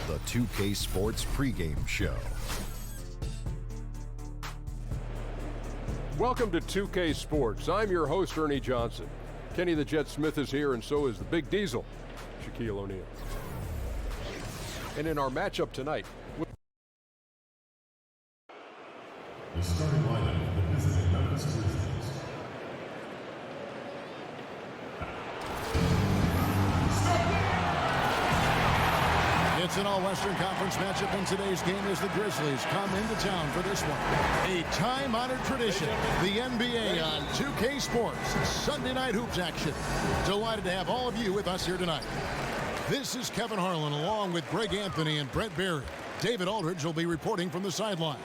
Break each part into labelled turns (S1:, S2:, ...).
S1: The 2K Sports pregame show.
S2: Welcome to 2K Sports. I'm your host, Ernie Johnson. Kenny the Jet Smith is here, and so is the Big Diesel, Shaquille O'Neal. And in our matchup tonight,
S3: the starting lineup of the visiting Memphis Grizzlies.
S4: It's an all-Western Conference matchup, and today's game as the Grizzlies come into town for this one. A time-honored tradition, the NBA on 2K Sports, Sunday Night Hoops action. Delighted to have all of you with us here tonight. This is Kevin Harlan along with Greg Anthony and Brett Berry. David Aldridge will be reporting from the sidelines.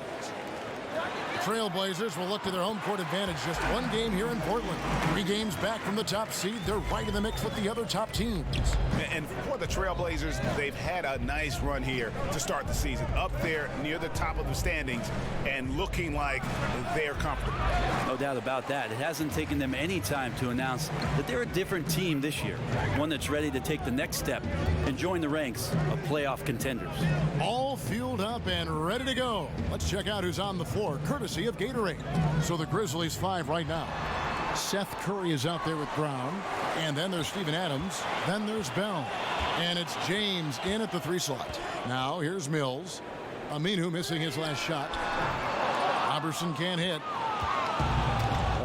S4: Trailblazers will look to their home court advantage. Just one game here in Portland. 3 games back from the top seed. They're right in the mix with the other top teams.
S5: And for the Trailblazers, they've had a nice run here to start the season. Up there near the top of the standings and looking like they're comfortable.
S6: No doubt about that. It hasn't taken them any time to announce that they're a different team this year. One that's ready to take the next step and join the ranks of playoff contenders.
S4: All fueled up and ready to go. Let's check out who's on the floor, courtesy of Gatorade. So the Grizzlies 5 right now. Seth Curry is out there with Brown. And then there's Steven Adams. Then there's Bell. And it's James in at the 3 slot. Now here's Mills. Aminu missing his last shot. Robertson can't hit.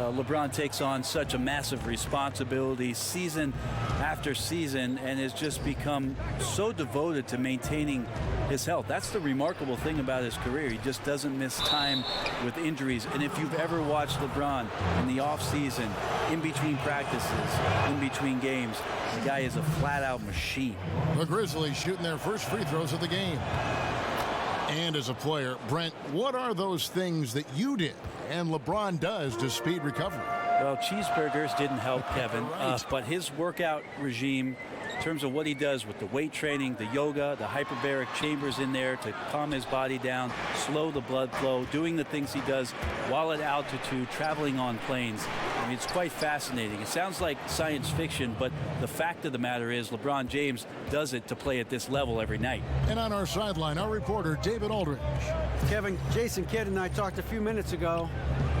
S6: LeBron takes on such a massive responsibility season after season and has just become so devoted to maintaining his health. That's the remarkable thing about his career. He just doesn't miss time with injuries. And if you've ever watched LeBron in the offseason, in between practices, in between games, the guy is a flat-out machine.
S4: The Grizzlies shooting their first free throws of the game. And as a player, Brent, what are those things that you did and LeBron does to speed recovery?
S6: Well, cheeseburgers didn't help Kevin, but his workout regime, in terms of what he does with the weight training, the yoga, the hyperbaric chambers in there to calm his body down, slow the blood flow, doing the things he does while at altitude, traveling on planes. I mean, it's quite fascinating. It sounds like science fiction, but the fact of the matter is LeBron James does it to play at this level every night.
S4: And on our sideline, our reporter, David Aldridge.
S7: Kevin, Jason Kidd and I talked a few minutes ago.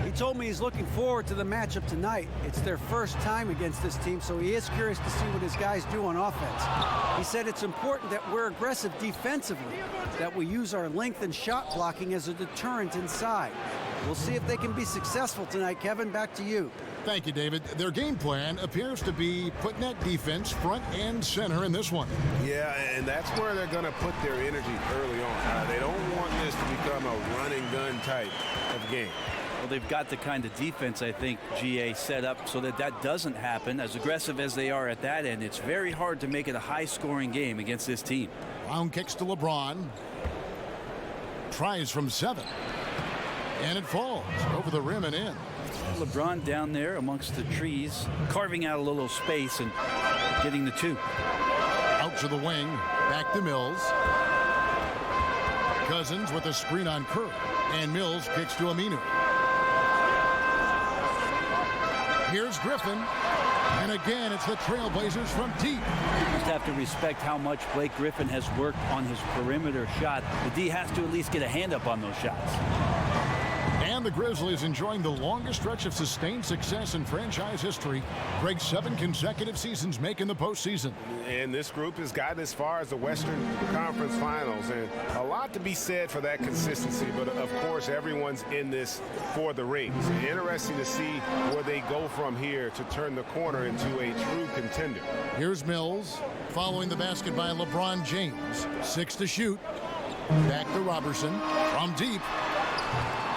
S7: He told me he's looking forward to the matchup tonight. It's their first time against this team, so he is curious to see what his guys do on offense. He said it's important that we're aggressive defensively, that we use our length and shot blocking as a deterrent inside. We'll see if they can be successful tonight. Kevin, back to you.
S4: Thank you, David. Their game plan appears to be putting that defense front and center in this one.
S5: Yeah, and that's where they're going to put their energy early on. They don't want this to become a run-and-gun type of game.
S6: Well, they've got the kind of defense, I think, GA set up so that that doesn't happen. As aggressive as they are at that end, it's very hard to make it a high-scoring game against this team.
S4: Brown kicks to LeBron. Tries from 7. And it falls over the rim and in.
S6: LeBron down there amongst the trees, carving out a little space and getting the 2.
S4: Out to the wing. Back to Mills. Cousins with a screen on Curry. And Mills kicks to Aminu. Here's Griffin. And again, it's the Trailblazers from deep.
S6: You just have to respect how much Blake Griffin has worked on his perimeter shot. The D has to at least get a hand up on those shots.
S4: And the Grizzlies enjoying the longest stretch of sustained success in franchise history. Greg's 7 consecutive seasons making the postseason.
S5: And this group has gotten as far as the Western Conference Finals. And a lot to be said for that consistency. But, of course, everyone's in this for the rings. Interesting to see where they go from here to turn the corner into a true contender.
S4: Here's Mills following the basket by LeBron James. 6 to shoot. Back to Robertson from deep.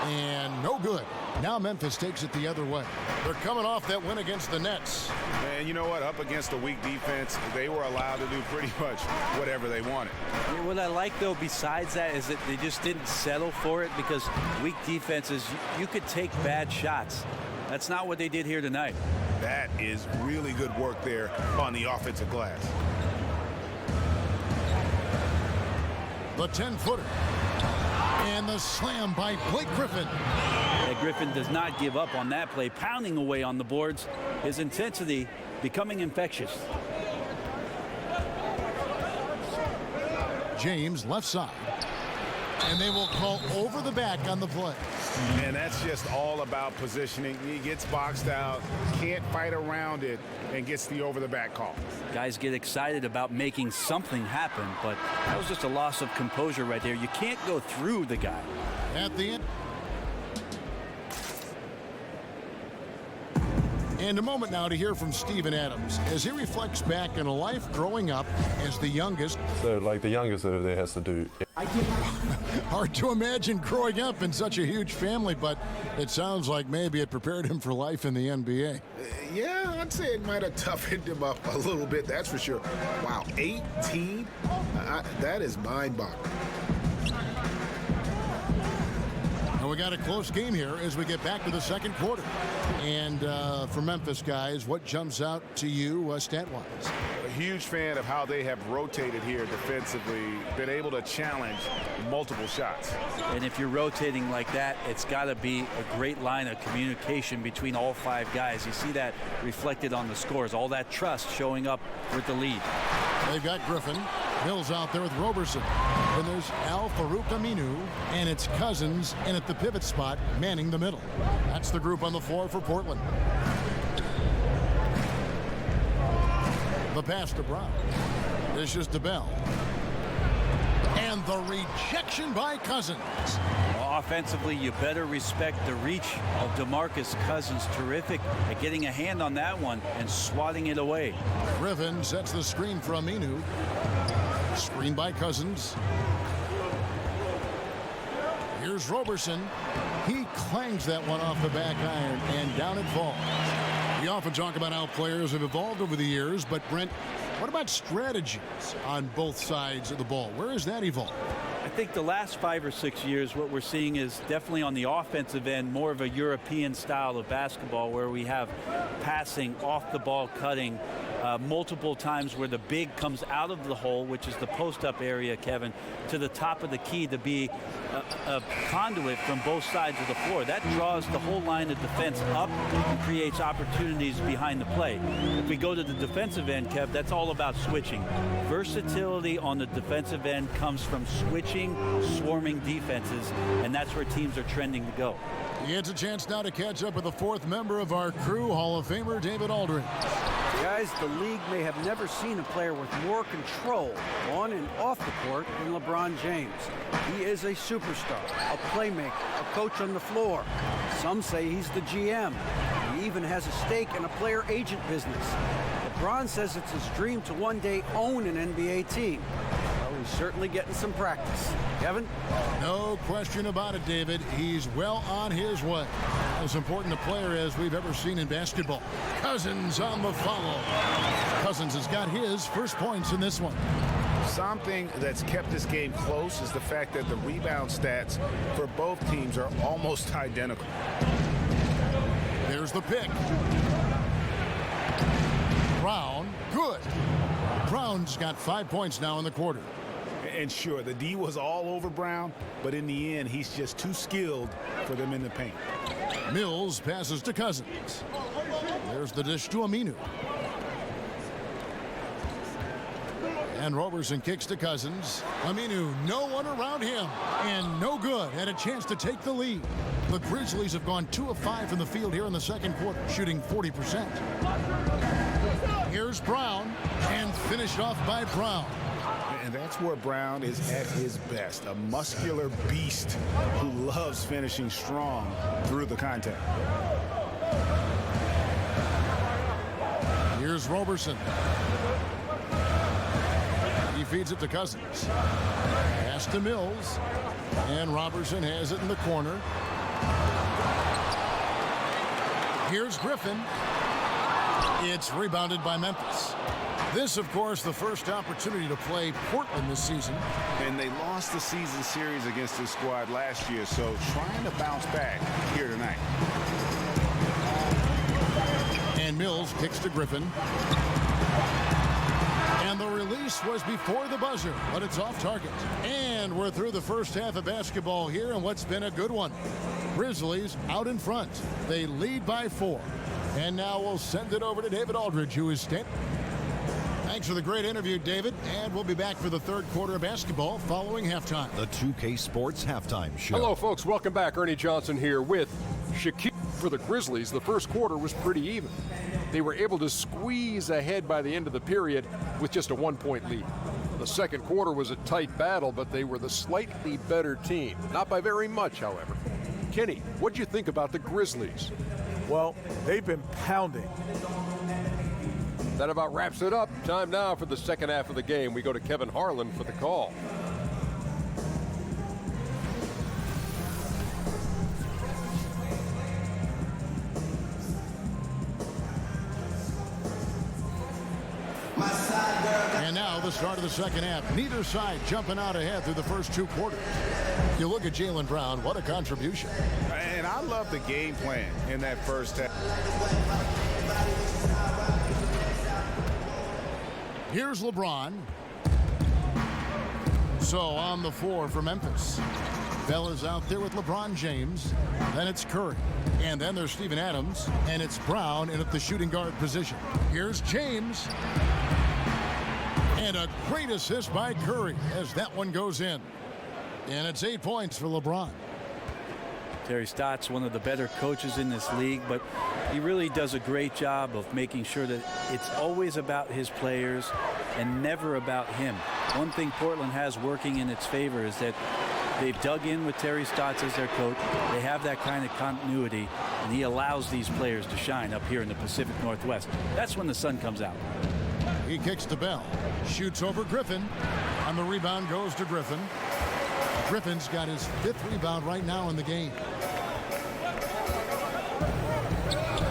S4: And no good. Now Memphis takes it the other way. They're coming off that win against the Nets.
S5: And you know what? Up against a weak defense, they were allowed to do pretty much whatever they wanted.
S6: Yeah, what I like, though, besides that, is that they just didn't settle for it, because weak defenses, you could take bad shots. That's not what they did here tonight.
S5: That is really good work there on the offensive glass.
S4: The 10-footer. And the slam by Blake Griffin.
S6: Yeah, Griffin does not give up on that play, pounding away on the boards. His intensity becoming infectious.
S4: James left side. And they will call over the back on the play.
S5: And that's just all about positioning. He gets boxed out, can't fight around it, and gets the over-the-back call.
S6: Guys get excited about making something happen, but that was just a loss of composure right there. You can't go through the guy.
S4: At the end. And a moment now to hear from Steven Adams as he reflects back on a life growing up as the youngest.
S8: So, like, the youngest of there has to do.
S4: Hard to imagine growing up in such a huge family, but it sounds like maybe it prepared him for life in the NBA.
S5: Yeah, I'd say it might have toughened him up a little bit, that's for sure. Wow, 18? That is mind-boggling.
S4: And we got a close game here as we get back to the second quarter. And for Memphis, guys, what jumps out to you stat-wise?
S5: A huge fan of how they have rotated here defensively, been able to challenge multiple shots.
S6: And if you're rotating like that, it's got to be a great line of communication between all five guys. You see that reflected on the scores, all that trust showing up with the lead.
S4: They've got Griffin. Mills out there with Roberson. Then there's Al Farouk Aminu, and it's Cousins in at the pivot spot, manning the middle. That's the group on the floor for Portland. The pass to Brown. Dishes to Bell. And the rejection by Cousins.
S6: Offensively, you better respect the reach of DeMarcus Cousins. Terrific at getting a hand on that one and swatting it away.
S4: Griffin sets the screen for Aminu. Screen by Cousins. Here's Roberson. He clangs that one off the back iron, and down it falls. We often talk about how players have evolved over the years, but Brent, what about strategies on both sides of the ball? Where has that evolved?
S6: I think the last 5 or 6 years, what we're seeing is definitely on the offensive end, more of a European style of basketball where we have passing, off the ball cutting, multiple times where the big comes out of the hole, which is the post-up area, Kevin, to the top of the key to be a conduit from both sides of the floor. That draws the whole line of defense up and creates opportunities behind the play. If we go to the defensive end, Kev, that's all about switching. Versatility on the defensive end comes from switching, swarming defenses, and that's where teams are trending to go.
S4: He gets a chance now to catch up with the fourth member of our crew, Hall of Famer David Aldridge.
S7: Guys, the league may have never seen a player with more control on and off the court than LeBron James. He is a superstar, a playmaker, a coach on the floor. Some say he's the GM. He even has a stake in a player agent business. LeBron says it's his dream to one day own an NBA team. Well, he's certainly getting some practice. Kevin?
S4: No question about it, David. He's well on his way. As important a player as we've ever seen in basketball. Cousins on the follow. Cousins has got his first points in this one.
S5: Something that's kept this game close is the fact that the rebound stats for both teams are almost identical.
S4: There's the pick. Brown, good. Brown's got 5 points now in the quarter.
S5: And sure, the D was all over Brown, but in the end, he's just too skilled for them in the paint.
S4: Mills passes to Cousins. There's the dish to Aminu. And Roberson kicks to Cousins. Aminu, no one around him, and no good. Had a chance to take the lead. The Grizzlies have gone 2 of 5 from the field here in the second quarter, shooting 40%. Here's Brown, and finished off by Brown.
S5: And that's where Brown is at his best, a muscular beast who loves finishing strong through the contact.
S4: Here's Roberson. He feeds it to Cousins. Pass to Mills. And Roberson has it in the corner. Here's Griffin. It's rebounded by Memphis. This, of course, the first opportunity to play Portland this season.
S5: And they lost the season series against this squad last year, so trying to bounce back here tonight.
S4: And Mills kicks to Griffin. And the release was before the buzzer, but it's off target. And we're through the first half of basketball here, and what's been a good one. Grizzlies out in front. They lead by 4. And now we'll send it over to David Aldridge, who is standing. Thanks for the great interview, David. And we'll be back for the third quarter of basketball following halftime.
S1: The 2K Sports Halftime Show.
S2: Hello, folks. Welcome back. Ernie Johnson here with Shaquille. For the Grizzlies, the first quarter was pretty even. They were able to squeeze ahead by the end of the period with just a 1-point lead. The second quarter was a tight battle, but they were the slightly better team. Not by very much, however. Kenny, what'd you think about the Grizzlies?
S9: Well, they've been pounding.
S2: That about wraps it up. Time now for the second half of the game. We go to Kevin Harlan for the call.
S4: And now the start of the second half. Neither side jumping out ahead through the first 2 quarters. You look at Jaylen Brown, what a contribution.
S5: And I love the game plan in that first half.
S4: Here's LeBron. So on the floor for Memphis. Bell is out there with LeBron James. Then it's Curry. And then there's Steven Adams. And it's Brown in at the shooting guard position. Here's James. And a great assist by Curry as that one goes in. And it's 8 points for LeBron.
S6: Terry Stotts, one of the better coaches in this league, but he really does a great job of making sure that it's always about his players and never about him. One thing Portland has working in its favor is that they've dug in with Terry Stotts as their coach. They have that kind of continuity, and he allows these players to shine up here in the Pacific Northwest. That's when the sun comes out.
S4: He kicks to Bell. Shoots over Griffin. And the rebound goes to Griffin. Griffin's got his 5th rebound right now in the game.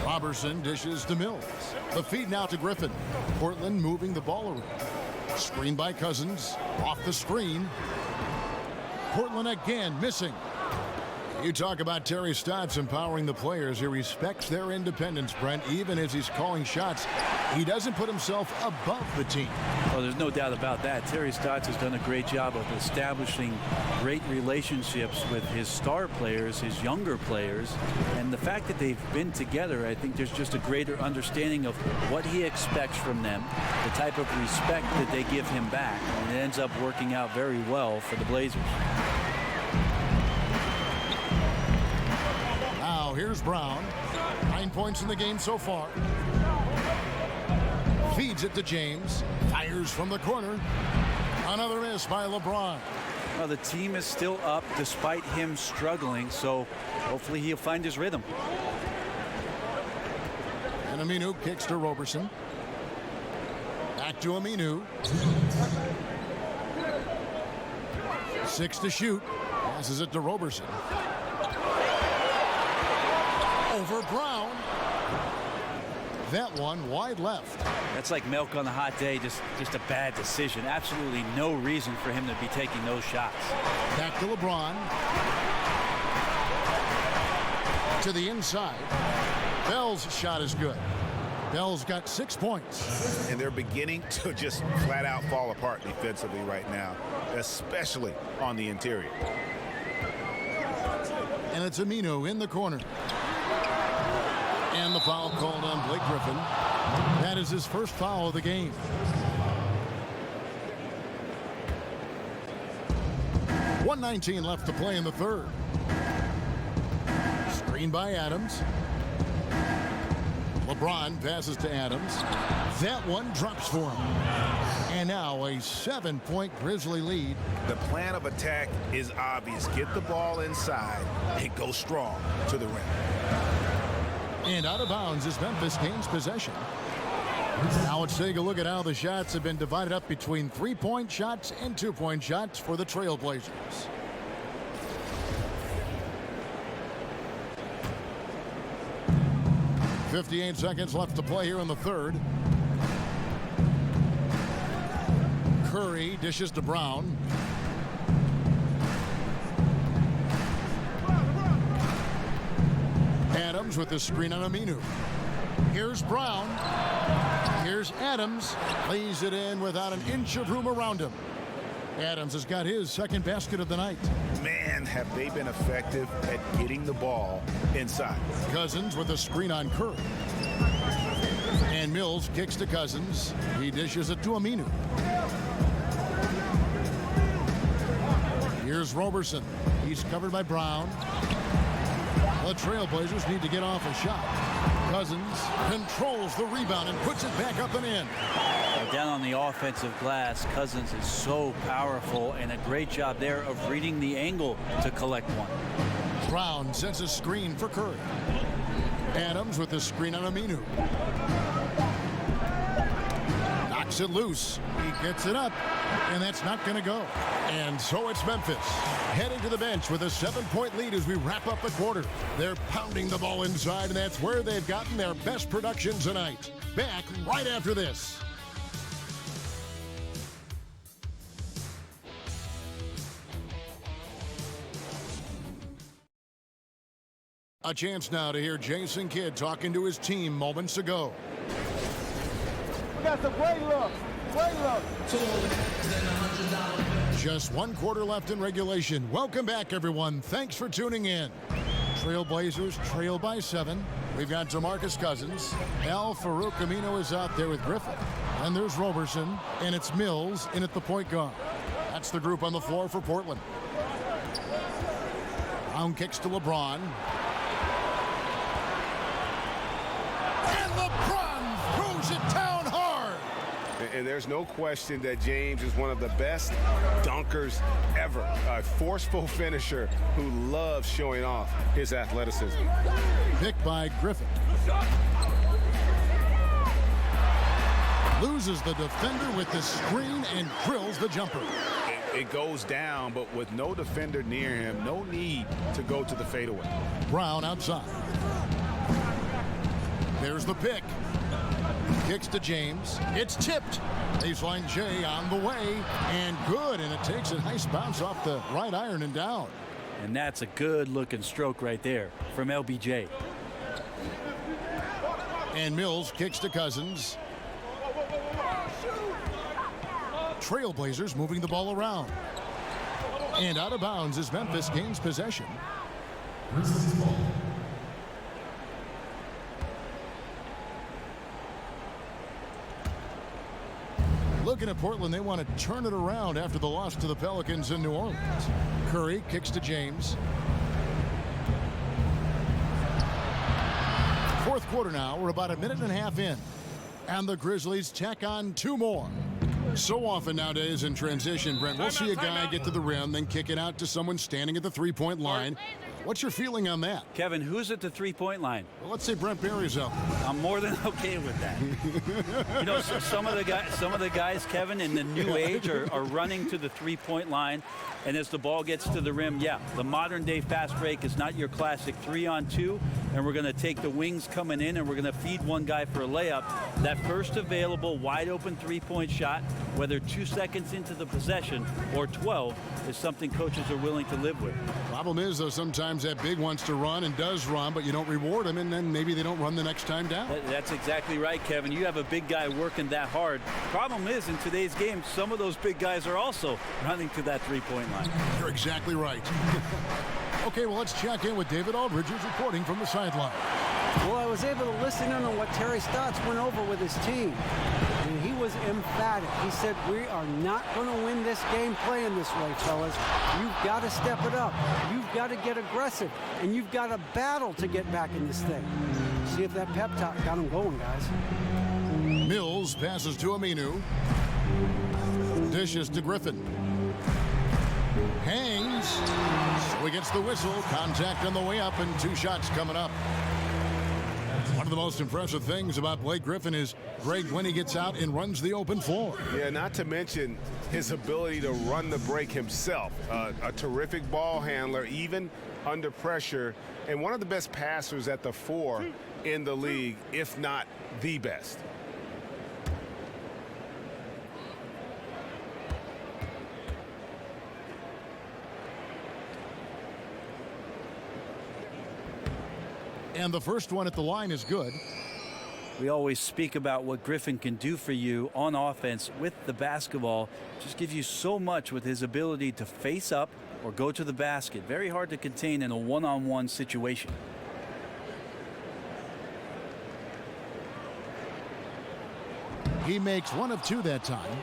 S4: Robertson dishes to Mills. The feed now to Griffin. Portland moving the ball around. Screen by Cousins. Off the screen. Portland again missing. You talk about Terry Stotts empowering the players. He respects their independence, Brent, even as he's calling shots. He doesn't put himself above the team.
S6: Oh, there's no doubt about that. Terry Stotts has done a great job of establishing great relationships with his star players, his younger players. And the fact that they've been together, I think there's just a greater understanding of what he expects from them, the type of respect that they give him back. And it ends up working out very well for the Blazers.
S4: Now here's Brown. 9 points in the game so far. Feeds it to James. Fires from the corner. Another miss by LeBron.
S6: Well, the team is still up despite him struggling, so hopefully he'll find his rhythm.
S4: And Aminu kicks to Robertson. Back to Aminu. 6 to shoot. Passes it to Robertson. Over Brown. That one wide left.
S6: That's like milk on a hot day, just a bad decision. Absolutely no reason for him to be taking those shots.
S4: Back to LeBron. To the inside. Bell's shot is good. Bell's got 6 points.
S5: And they're beginning to just flat out fall apart defensively right now, especially on the interior.
S4: And it's Aminu in the corner. And the foul called on Blake Griffin. That is his first foul of the game. .119 left to play in the third. Screen by Adams. LeBron passes to Adams. That one drops for him. And now a 7-point Grizzly lead.
S5: The plan of attack is obvious. Get the ball inside and go strong to the rim.
S4: And out of bounds as Memphis gains possession. Now let's take a look at how the shots have been divided up between 3-point shots and 2-point shots for the Trailblazers. .58 seconds left to play here in the third. Curry dishes to Brown. Adams with the screen on Aminu. Here's Brown. Here's Adams. Lays it in without an inch of room around him. Adams has got his second basket of the night.
S5: Man, have they been effective at getting the ball inside.
S4: Cousins with a screen on Curry. And Mills kicks to Cousins. He dishes it to Aminu. Here's Roberson. He's covered by Brown. The Trailblazers need to get off a shot. Cousins controls the rebound and puts it back up and in.
S6: Down on the offensive glass, Cousins is so powerful, and a great job there of reading the angle to collect one.
S4: Brown sets a screen for Curry. Adams with the screen on Aminu. Knocks it loose. He gets it up, and that's not going to go. And so it's Memphis heading to the bench with a 7-point lead as we wrap up the quarter. They're pounding the ball inside, and that's where they've gotten their best production tonight. Back right after this. A chance now to hear Jason Kidd talking to his team moments ago.
S10: We got some great looks. Great looks.
S4: Just one quarter left in regulation. Welcome back, everyone. Thanks for tuning in. Trailblazers trail by 7. We've got DeMarcus Cousins. Farouk Aminu is out there with Griffin. And there's Roberson. And it's Mills in at the point guard. That's the group on the floor for Portland. Brown kicks to LeBron. And LeBron throws it down hard.
S5: And there's no question that James is one of the best dunkers ever. A forceful finisher who loves showing off his athleticism.
S4: Picked by Griffin. Loses the defender with the screen and drills the jumper.
S5: It goes down, but with no defender near him, no need to go to the fadeaway.
S4: Brown outside. There's the pick. Kicks to James. It's tipped. Baseline J on the way. And good. And it takes a nice bounce off the right iron and down.
S6: And that's a good looking stroke right there from LBJ.
S4: And Mills kicks to Cousins. Trailblazers moving the ball around. And out of bounds as Memphis gains possession.
S3: Grizzlies ball.
S4: Looking at Portland, they want to turn it around after the loss to the Pelicans in New Orleans. Curry kicks to James. Fourth quarter now. We're about a minute and a half in. And the Grizzlies tack on 2 more. So often nowadays in transition, Brent, we'll see a guy get to the rim, then kick it out to someone standing at the three-point line. What's your feeling on that?
S6: Kevin, who's at the three-point line?
S4: Well, let's say Brent Berry's up.
S6: I'm more than okay with that. You know, so some of the guys, Kevin, in the new age are running to the three-point line, and as the ball gets to the rim, yeah, the modern-day fast break is not your classic 3-on-2, and we're going to take the wings coming in, and we're going to feed one guy for a layup. That first available wide-open three-point shot, whether 2 seconds into the possession or 12, is something coaches are willing to live with.
S4: Problem is, though, sometimes that big wants to run and does run, but you don't reward him, and then maybe they don't run the next time down.
S6: That's exactly right, Kevin. You have a big guy working that hard. Problem is, in today's game, some of those big guys are also running to that three-point line.
S4: You're exactly right. Okay, well, let's check in with David Aldridge, who's reporting from the sideline.
S7: Well, I was able to listen in on what Terry Stotts went over with his team. And he was emphatic. He said, we are not going to win this game playing this way, fellas. You've got to step it up. You've got to get aggressive. And you've got to battle to get back in this thing. See if that pep talk got him going, guys.
S4: Mills passes to Aminu. Dishes to Griffin. Hangs. So he gets the whistle. Contact on the way up and 2 shots coming up. One of the most impressive things about Blake Griffin is great when he gets out and runs the open floor.
S5: Yeah, not to mention his ability to run the break himself. A terrific ball handler, even under pressure, and one of the best passers at the 4 in the league, if not the best.
S4: And the first one at the line is good.
S6: We always speak about what Griffin can do for you on offense with the basketball. Just gives you so much with his ability to face up or go to the basket. Very hard to contain in a one-on-one situation.
S4: He makes 1 of 2 that time.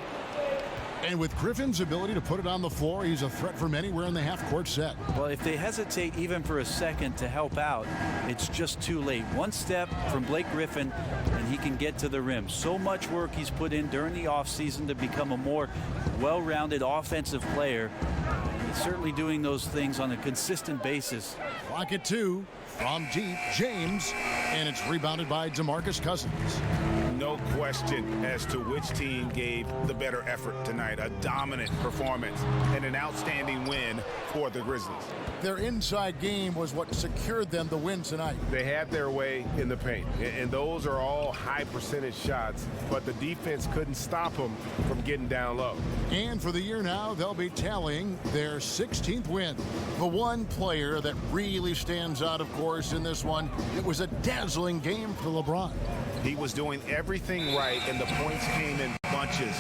S4: And with Griffin's ability to put it on the floor, he's a threat from anywhere in the half-court set.
S6: Well, if they hesitate even for a second to help out, it's just too late. One step from Blake Griffin, and he can get to the rim. So much work he's put in during the offseason to become a more well-rounded offensive player. He's certainly doing those things on a consistent basis.
S4: Clock at 2 from deep, James, and it's rebounded by DeMarcus Cousins.
S5: No question as to which team gave the better effort tonight. A dominant performance and an outstanding win for the Grizzlies.
S4: Their inside game was what secured them the win tonight.
S5: They had their way in the paint, and those are all high percentage shots, but the defense couldn't stop them from getting down low.
S4: And for the year now, they'll be tallying their 16th win. The one player that really stands out, of course, in this one, it was a dazzling game for LeBron.
S5: He was doing everything right, and the points came in bunches.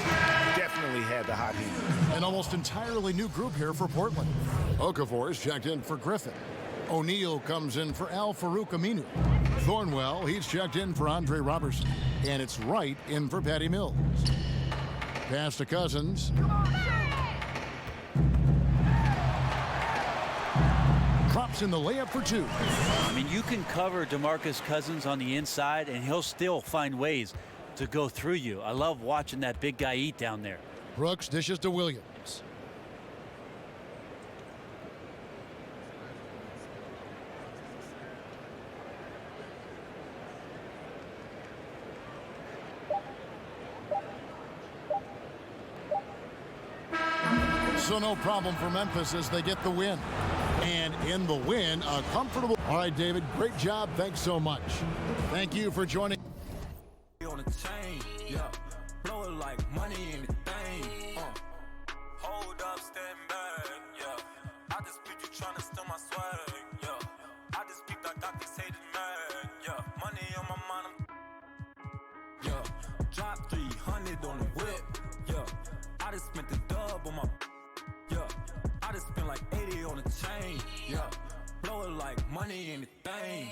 S5: Definitely had the hot heat.
S4: An almost entirely new group here for Portland. Okafor is checked in for Griffin. O'Neal comes in for Al Farouk Aminu. Thornwell, he's checked in for Andre Robertson. And it's Wright in for Patty Mills. Pass to Cousins. Drops in the layup for 2.
S6: I mean, you can cover DeMarcus Cousins on the inside, and he'll still find ways to go through you. I love watching that big guy eat down there.
S4: Brooks dishes to Williams. So no problem for Memphis as they get the win. And in the win, a comfortable... All right, David, great job. Thanks so much. Thank you for joining.
S11: On a chain, yeah. Blow it like money in the thing. Hold up, stand back, yeah. I just beat you trying to steal my swag, yeah. I just beat I got these haters mad, yeah. Money on my mind, yeah. Drop 300 on the whip, yeah. I just spent the dub on my, yeah. I just spent like 80 on the chain, yeah. Blow it like money in the thing,